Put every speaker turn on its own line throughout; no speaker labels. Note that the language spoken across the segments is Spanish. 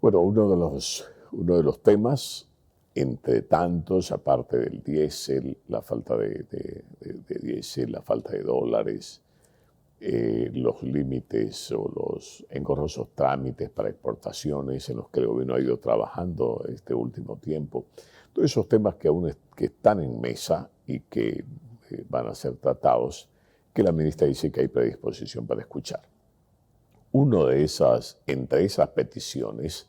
Bueno, uno de los temas, entre tantos, aparte del diésel, la falta de diésel, la falta de dólares, los límites o los engorrosos trámites para exportaciones en los que el gobierno ha ido trabajando este último tiempo. Todos esos temas que están en mesa y que van a ser tratados, que la ministra dice que hay predisposición para escuchar. Entre esas peticiones,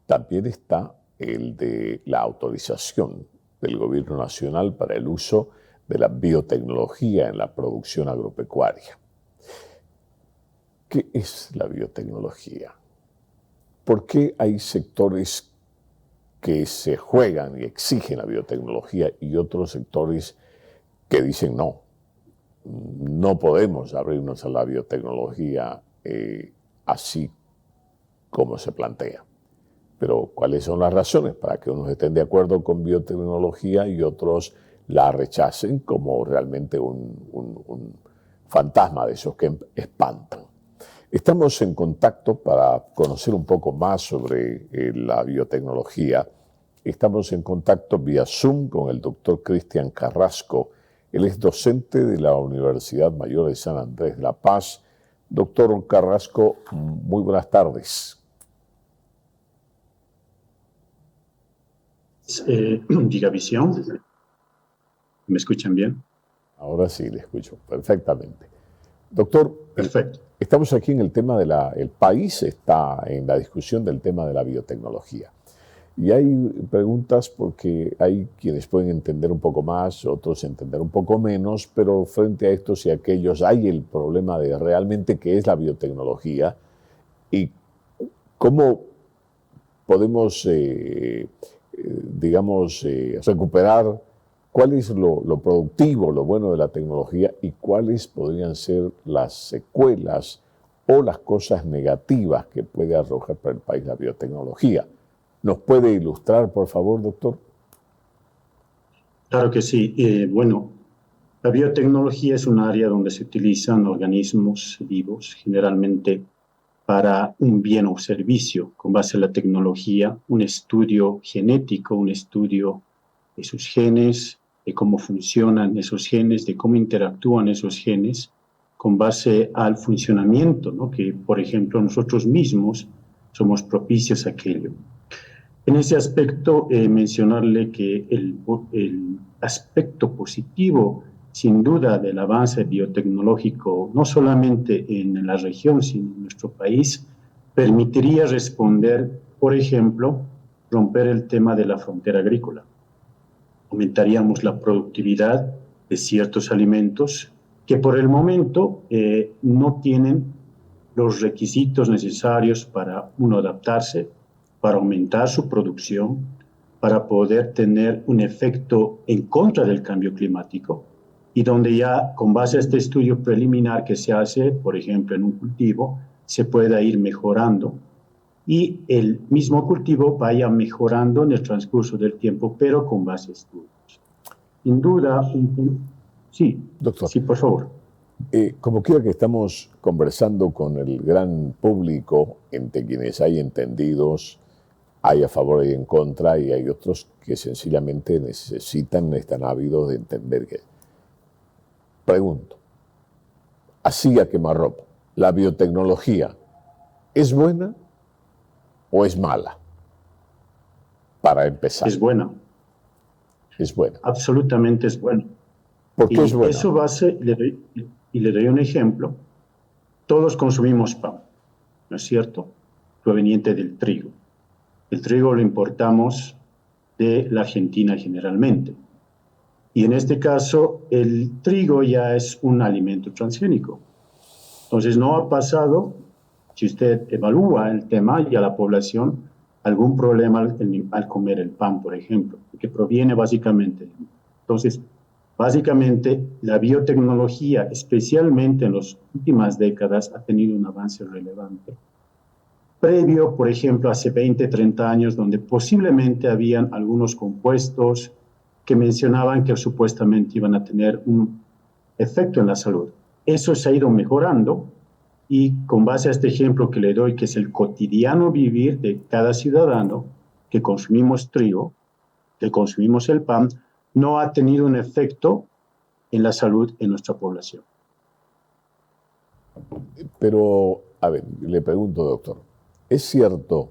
también está el de la autorización del gobierno nacional para el uso de la biotecnología en la producción agropecuaria. ¿Qué es la biotecnología? ¿Por qué hay sectores que se juegan y exigen la biotecnología y otros sectores que dicen no podemos abrirnos a la biotecnología así como se plantea? Pero ¿cuáles son las razones para que unos estén de acuerdo con biotecnología y otros la rechacen como realmente un fantasma de esos que espantan? Estamos en contacto para conocer un poco más sobre la biotecnología. Estamos en contacto vía Zoom con el doctor Cristian Carrasco. Él es docente de la Universidad Mayor de San Andrés de La Paz. Doctor Carrasco, muy buenas tardes.
Gigavisión. ¿Me escuchan bien?
Ahora sí, le escucho perfectamente. Doctor,
perfecto.
Estamos aquí en el tema el país está en la discusión del tema de la biotecnología. Y hay preguntas porque hay quienes pueden entender un poco más, otros entender un poco menos, pero frente a estos y aquellos hay el problema de realmente qué es la biotecnología y cómo podemos, recuperar cuál es lo productivo, lo bueno de la tecnología y cuáles podrían ser las secuelas o las cosas negativas que puede arrojar para el país la biotecnología. ¿Nos puede ilustrar, por favor, doctor?
Claro que sí. Bueno, la biotecnología es un área donde se utilizan organismos vivos, generalmente para un bien o servicio, con base en la tecnología, un estudio genético, un estudio de sus genes, de cómo funcionan esos genes, de cómo interactúan esos genes, con base al funcionamiento, ¿no? Que, por ejemplo, nosotros mismos somos propicios a aquello. En ese aspecto, mencionarle que el aspecto positivo, sin duda, del avance biotecnológico, no solamente en la región, sino en nuestro país, permitiría responder, por ejemplo, romper el tema de la frontera agrícola. Aumentaríamos la productividad de ciertos alimentos que por el momento no tienen los requisitos necesarios para uno adaptarse, para aumentar su producción, para poder tener un efecto en contra del cambio climático, y donde ya con base a este estudio preliminar que se hace, por ejemplo, en un cultivo, se pueda ir mejorando y el mismo cultivo vaya mejorando en el transcurso del tiempo, pero con base a estudios. Sin duda, sí,
doctor.
Sí, por favor.
Como quiera que estamos conversando con el gran público, entre quienes hay entendidos, hay a favor y en contra, y hay otros que sencillamente están ávidos de entender que. Pregunto, así a quemarropa, ¿la biotecnología es buena o es mala? Para empezar.
Es buena.
Es buena.
Absolutamente es buena.
¿Por qué es buena?
Eso le doy un ejemplo. Todos consumimos pan, ¿no es cierto? Proveniente del trigo. El trigo lo importamos de la Argentina generalmente. Y en este caso, el trigo ya es un alimento transgénico. Entonces, no ha pasado, si usted evalúa el tema y a la población, algún problema al comer el pan, por ejemplo, que proviene básicamente. Entonces, básicamente, la biotecnología, especialmente en las últimas décadas, ha tenido un avance relevante. Previo, por ejemplo, hace 20, 30 años, donde posiblemente habían algunos compuestos que mencionaban que supuestamente iban a tener un efecto en la salud. Eso se ha ido mejorando Y con base a este ejemplo que le doy, que es el cotidiano vivir de cada ciudadano, que consumimos trigo, que consumimos el pan, no ha tenido un efecto en la salud en nuestra población.
Pero, a ver, le pregunto, doctor, ¿es cierto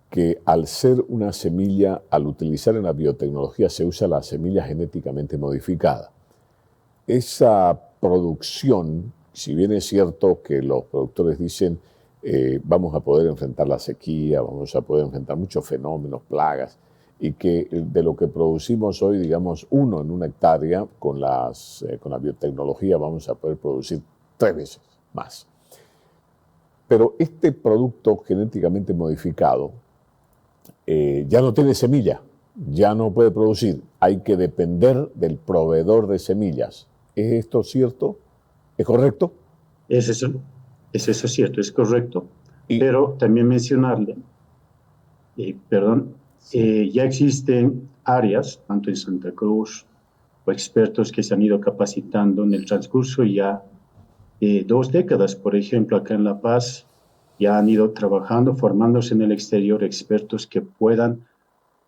que al ser una semilla, al utilizar en la biotecnología, se usa la semilla genéticamente modificada? Esa producción, si bien es cierto que los productores dicen vamos a poder enfrentar la sequía, vamos a poder enfrentar muchos fenómenos, plagas, y que de lo que producimos hoy, digamos, 1 en 1 hectárea, con la biotecnología vamos a poder producir 3 veces más. Pero este producto genéticamente modificado ya no tiene semilla, ya no puede producir, hay que depender del proveedor de semillas. ¿Es esto cierto? ¿Es correcto?
Es eso cierto, es correcto. Pero también mencionarle, ya existen áreas, tanto en Santa Cruz, o expertos que se han ido capacitando en el transcurso ya 2 décadas. Por ejemplo, acá en La Paz ya han ido trabajando, formándose en el exterior expertos que puedan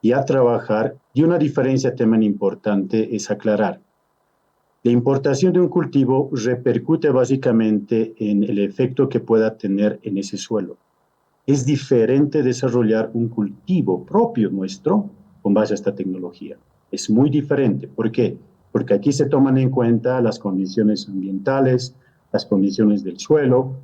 ya trabajar. Y una diferencia también importante es aclarar. La importación de un cultivo repercute básicamente en el efecto que pueda tener en ese suelo. Es diferente desarrollar un cultivo propio nuestro con base a esta tecnología. Es muy diferente. ¿Por qué? Porque aquí se toman en cuenta las condiciones ambientales, las condiciones del suelo,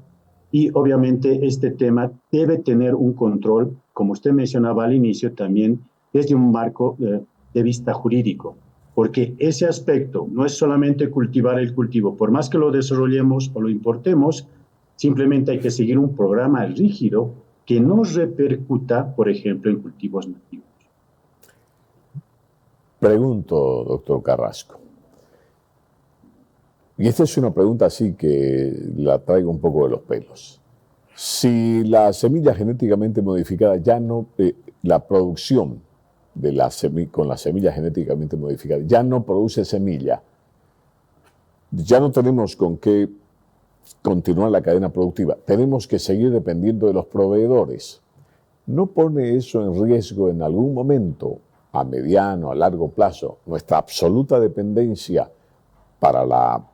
y obviamente este tema debe tener un control, como usted mencionaba al inicio, también desde un marco de vista jurídico. Porque ese aspecto no es solamente cultivar el cultivo. Por más que lo desarrollemos o lo importemos, simplemente hay que seguir un programa rígido que no repercuta, por ejemplo, en cultivos nativos.
Pregunto, doctor Carrasco, y esta es una pregunta así que la traigo un poco de los pelos. Si la semilla genéticamente modificada ya no, la producción de con la semilla genéticamente modificada ya no produce semilla, ya no tenemos con qué continuar la cadena productiva, tenemos que seguir dependiendo de los proveedores. ¿No pone eso en riesgo en algún momento, a mediano, a largo plazo, nuestra absoluta dependencia para la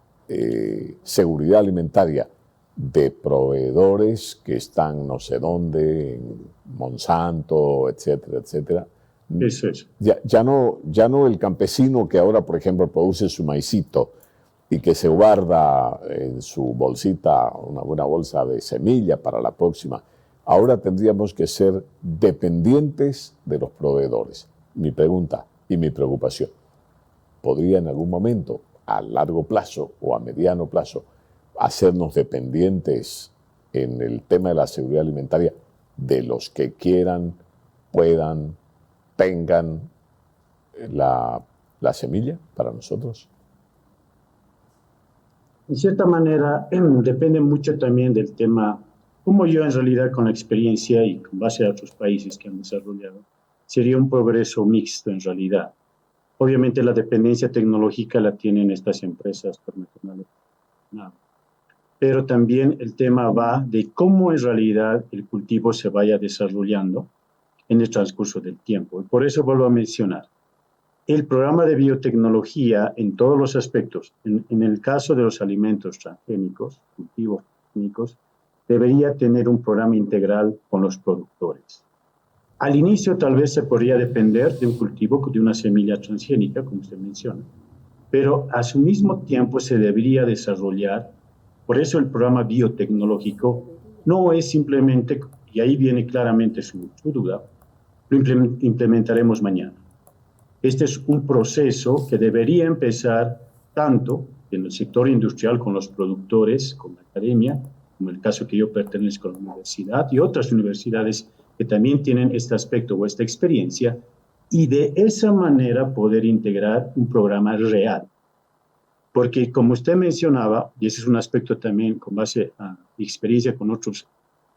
seguridad alimentaria de proveedores que están no sé dónde, en Monsanto, etcétera, etcétera?
Eso es.
Ya no el campesino que ahora, por ejemplo, produce su maicito y que se guarda en su bolsita, una buena bolsa de semilla para la próxima. Ahora tendríamos que ser dependientes de los proveedores. Mi pregunta y mi preocupación, ¿podría en algún momento, a largo plazo o a mediano plazo, hacernos dependientes en el tema de la seguridad alimentaria de los que quieran, puedan, tengan la semilla para nosotros?
En cierta manera, depende mucho también del tema, como yo en realidad con la experiencia y con base a otros países que han desarrollado, sería un progreso mixto en realidad. Obviamente la dependencia tecnológica la tienen estas empresas transnacionales, pero también el tema va de cómo en realidad el cultivo se vaya desarrollando en el transcurso del tiempo. Y por eso vuelvo a mencionar, el programa de biotecnología en todos los aspectos, en el caso de los alimentos transgénicos, cultivos transgénicos, debería tener un programa integral con los productores. Al inicio tal vez se podría depender de un cultivo, de una semilla transgénica, como usted menciona, pero a su mismo tiempo se debería desarrollar, por eso el programa biotecnológico no es simplemente, y ahí viene claramente su duda, lo implementaremos mañana. Este es un proceso que debería empezar tanto en el sector industrial con los productores, con la academia, como el caso que yo pertenezco a la universidad y otras universidades que también tienen este aspecto o esta experiencia, y de esa manera poder integrar un programa real. Porque como usted mencionaba, y ese es un aspecto también con base a mi experiencia con otros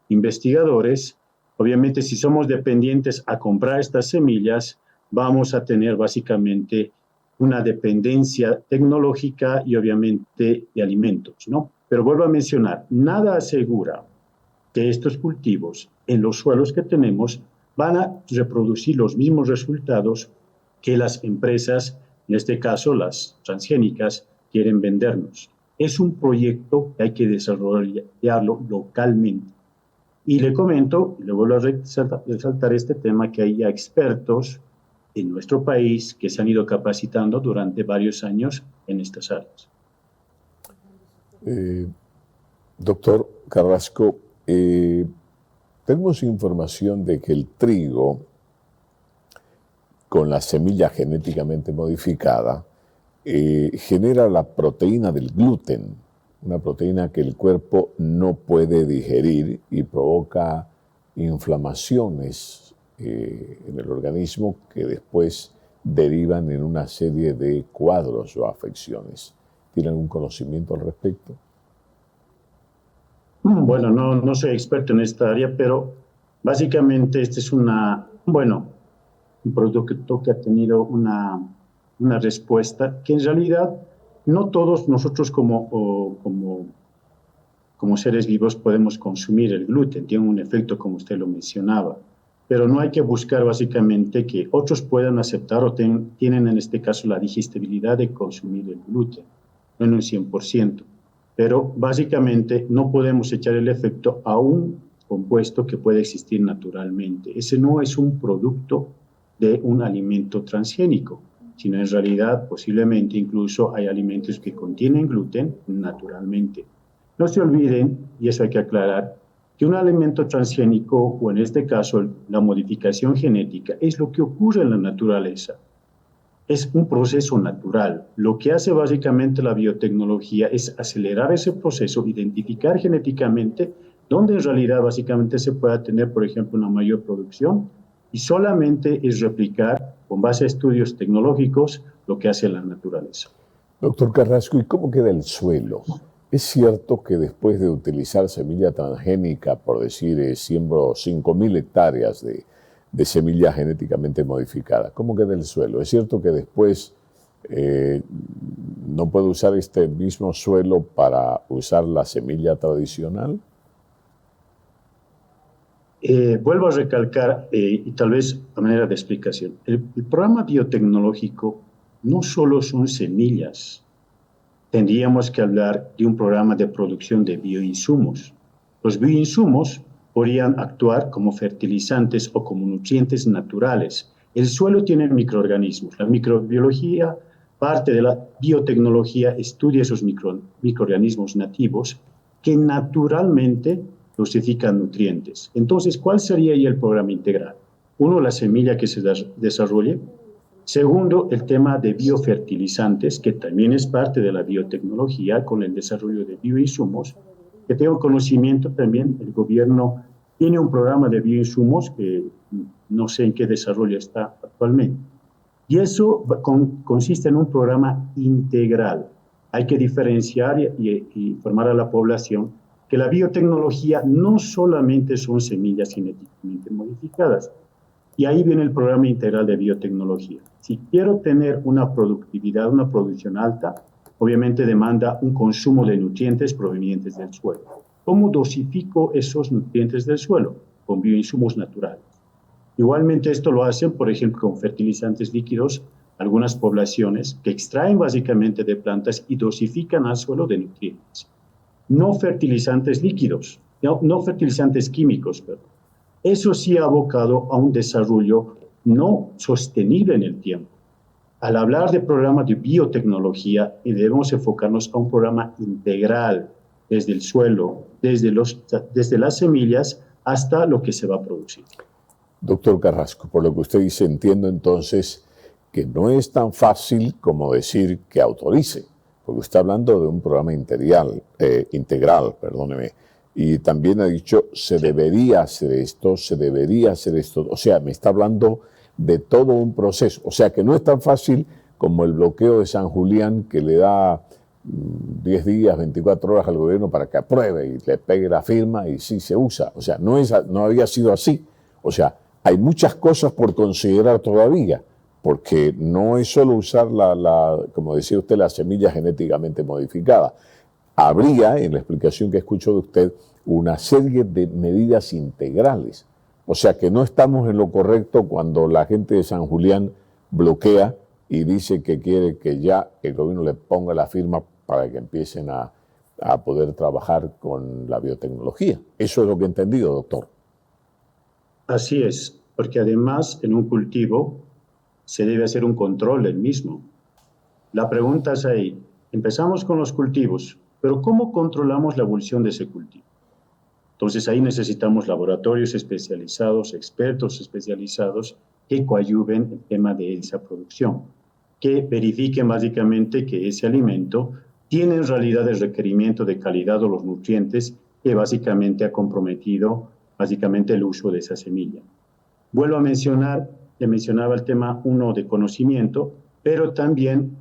investigadores, obviamente si somos dependientes a comprar estas semillas, vamos a tener básicamente una dependencia tecnológica y obviamente de alimentos, ¿no? Pero vuelvo a mencionar, nada asegura que estos cultivos en los suelos que tenemos van a reproducir los mismos resultados que las empresas, en este caso las transgénicas, quieren vendernos. Es un proyecto que hay que desarrollarlo localmente. Y le comento, y le vuelvo a resaltar este tema, que hay ya expertos en nuestro país que se han ido capacitando durante varios años en estas áreas.
Doctor Carrasco, tenemos información de que el trigo con la semilla genéticamente modificada genera la proteína del gluten, una proteína que el cuerpo no puede digerir y provoca inflamaciones en el organismo que después derivan en una serie de cuadros o afecciones. ¿Tiene algún conocimiento al respecto?
Bueno, no soy experto en esta área, pero básicamente este es un producto que ha tenido una respuesta que en realidad no todos nosotros como seres vivos podemos consumir el gluten. Tiene un efecto como usted lo mencionaba, pero no hay que buscar básicamente que otros puedan aceptar o tienen en este caso la digestibilidad de consumir el gluten, no en un 100%. Pero básicamente no podemos echar el efecto a un compuesto que puede existir naturalmente. Ese no es un producto de un alimento transgénico, sino en realidad posiblemente incluso hay alimentos que contienen gluten naturalmente. No se olviden, y eso hay que aclarar, que un alimento transgénico, o en este caso la modificación genética, es lo que ocurre en la naturaleza. Es un proceso natural. Lo que hace básicamente la biotecnología es acelerar ese proceso, identificar genéticamente dónde en realidad básicamente se pueda tener, por ejemplo, una mayor producción, y solamente es replicar con base a estudios tecnológicos lo que hace la naturaleza.
Doctor Carrasco, ¿y cómo queda el suelo? ¿Es cierto que después de utilizar semilla transgénica, por decir, siembro 5.000 hectáreas de semilla genéticamente modificada, cómo queda el suelo? ¿Es cierto que después no puedo usar este mismo suelo para usar la semilla tradicional?
Vuelvo a recalcar, y tal vez a manera de explicación, el programa biotecnológico no solo son semillas. Tendríamos que hablar de un programa de producción de bioinsumos. Los bioinsumos podrían actuar como fertilizantes o como nutrientes naturales. El suelo tiene microorganismos. La microbiología, parte de la biotecnología, estudia esos microorganismos nativos que naturalmente dosifican nutrientes. Entonces, ¿cuál sería ahí el programa integral? Uno, la semilla que se desarrolle. Segundo, el tema de biofertilizantes, que también es parte de la biotecnología con el desarrollo de bioinsumos. Que tengo conocimiento también, el gobierno tiene un programa de bioinsumos que no sé en qué desarrollo está actualmente. Y eso consiste en un programa integral. Hay que diferenciar y informar a la población que la biotecnología no solamente son semillas genéticamente modificadas. Y ahí viene el programa integral de biotecnología. Si quiero tener una productividad, una producción alta, obviamente demanda un consumo de nutrientes provenientes del suelo. ¿Cómo dosifico esos nutrientes del suelo? Con bioinsumos naturales. Igualmente esto lo hacen, por ejemplo, con fertilizantes líquidos, algunas poblaciones que extraen básicamente de plantas y dosifican al suelo de nutrientes. No fertilizantes líquidos, no fertilizantes químicos, perdón. Eso sí ha abocado a un desarrollo no sostenible en el tiempo. Al hablar de programa de biotecnología, debemos enfocarnos a un programa integral, desde el suelo, desde las semillas hasta lo que se va a producir.
Doctor Carrasco, por lo que usted dice, entiendo entonces que no es tan fácil como decir que autorice, porque está hablando de un programa integral, y también ha dicho, se debería hacer esto, o sea, me está hablando de todo un proceso, o sea, que no es tan fácil como el bloqueo de San Julián, que le da 10 días, 24 horas al gobierno para que apruebe y le pegue la firma y sí se usa, o sea, no había sido así, o sea, hay muchas cosas por considerar todavía, porque no es solo usar como decía usted, la semilla genéticamente modificada. habría, en la explicación que escucho de usted, una serie de medidas integrales. O sea que no estamos en lo correcto cuando la gente de San Julián bloquea y dice que quiere que ya el gobierno le ponga la firma para que empiecen a poder trabajar con la biotecnología. Eso es lo que he entendido, doctor.
Así es, porque además en un cultivo se debe hacer un control del mismo. La pregunta es ahí, empezamos con los cultivos, pero ¿cómo controlamos la evolución de ese cultivo? Entonces ahí necesitamos laboratorios especializados, expertos especializados que coadyuven el tema de esa producción, que verifiquen básicamente que ese alimento tiene en realidad el requerimiento de calidad o los nutrientes que básicamente ha comprometido básicamente el uso de esa semilla. Vuelvo a mencionar, le mencionaba el tema uno de conocimiento, pero también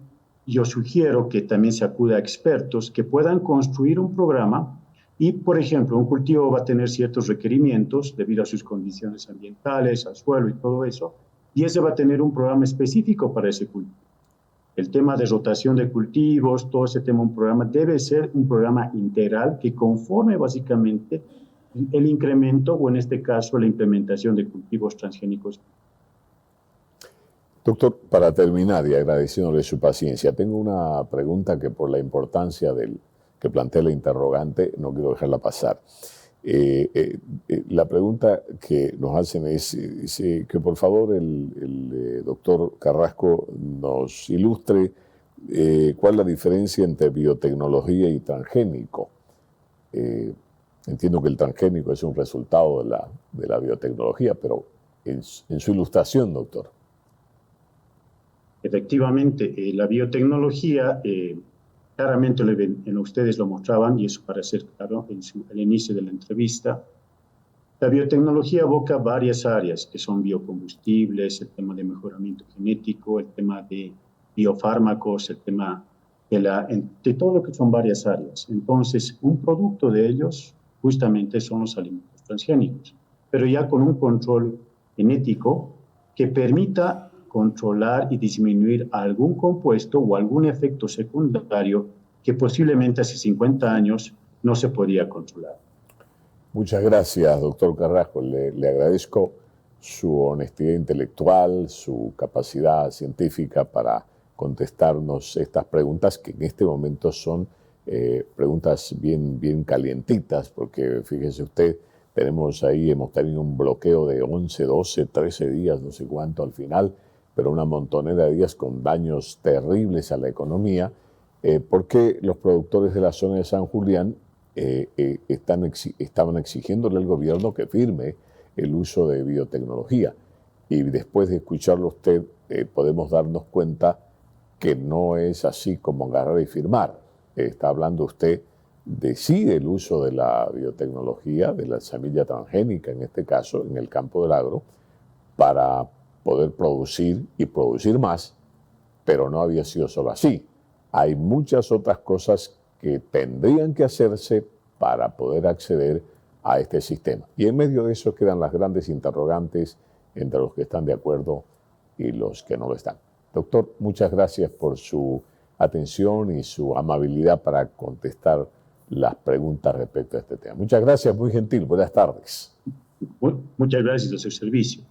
yo sugiero que también se acuda a expertos que puedan construir un programa y, por ejemplo, un cultivo va a tener ciertos requerimientos debido a sus condiciones ambientales, al suelo y todo eso, y ese va a tener un programa específico para ese cultivo. El tema de rotación de cultivos, todo ese tema, un programa, debe ser un programa integral que conforme básicamente el incremento o en este caso la implementación de cultivos transgénicos.
Doctor, para terminar y agradeciéndole su paciencia, tengo una pregunta que por la importancia del que plantea la interrogante no quiero dejarla pasar. La pregunta que nos hacen es que por favor el doctor Carrasco nos ilustre cuál es la diferencia entre biotecnología y transgénico. Entiendo que el transgénico es un resultado de la biotecnología, pero en su ilustración, doctor.
Efectivamente, la biotecnología, claramente ustedes lo mostraban, y eso para ser claro al inicio de la entrevista, la biotecnología aboca varias áreas, que son biocombustibles, el tema de mejoramiento genético, el tema de biofármacos, el tema de todo lo que son varias áreas. Entonces, un producto de ellos justamente son los alimentos transgénicos, pero ya con un control genético que permita controlar y disminuir algún compuesto o algún efecto secundario que posiblemente hace 50 años no se podía controlar.
Muchas gracias, doctor Carrasco. Le agradezco su honestidad intelectual, su capacidad científica para contestarnos estas preguntas que en este momento son preguntas bien calientitas, porque fíjese usted, hemos tenido un bloqueo de 11, 12, 13 días, no sé cuánto al final, pero una montonera de días con daños terribles a la economía, porque los productores de la zona de San Julián estaban exigiéndole al gobierno que firme el uso de biotecnología. Y después de escucharlo a usted, podemos darnos cuenta que no es así como agarrar y firmar. Está hablando usted de sí del uso de la biotecnología, de la semilla transgénica en este caso, en el campo del agro, para poder producir y producir más, pero no había sido solo así. Hay muchas otras cosas que tendrían que hacerse para poder acceder a este sistema. Y en medio de eso quedan las grandes interrogantes entre los que están de acuerdo y los que no lo están. Doctor, muchas gracias por su atención y su amabilidad para contestar las preguntas respecto a este tema. Muchas gracias, muy gentil. Buenas tardes.
Muchas gracias a su servicio.